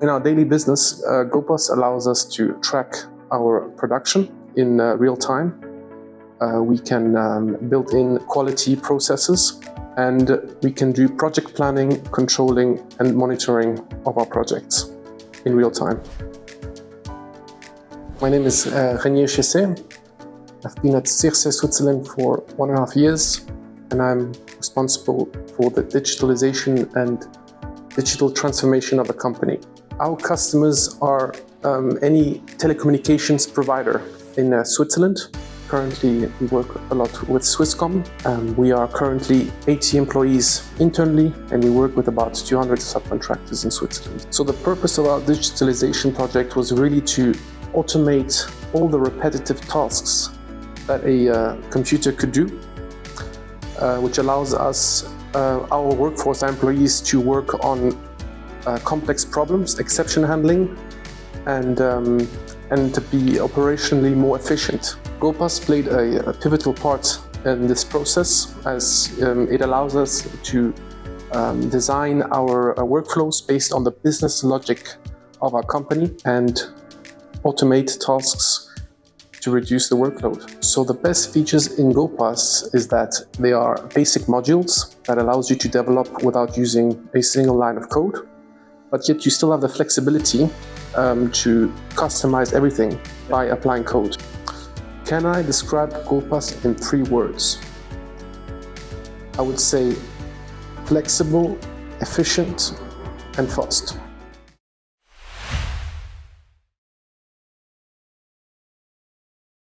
In our daily business, GoPaaS allows us to track our production in real time. We can build in quality processes, and we can do project planning, controlling and monitoring of our projects in real time. My name is Rainier Chessex. I've been at Circet Switzerland for 1.5 years, and I'm responsible for the digitalization and digital transformation of the company. Our customers are any telecommunications provider in Switzerland. Currently, we work a lot with Swisscom. We are currently 80 employees internally, and we work with about 200 subcontractors in Switzerland. So the purpose of our digitalization project was really to automate all the repetitive tasks that a computer could do, which allows us, our workforce, our employees, to work on complex problems, exception handling, and to be operationally more efficient. GoPaaS played a pivotal part in this process, as it allows us to design our workflows based on the business logic of our company and automate tasks to reduce the workload. So the best features in GoPaaS is that they are basic modules that allows you to develop without using a single line of code, but yet you still have the flexibility to customize everything by applying code. Can I describe GoPaaS in 3 words? I would say flexible, efficient, and fast.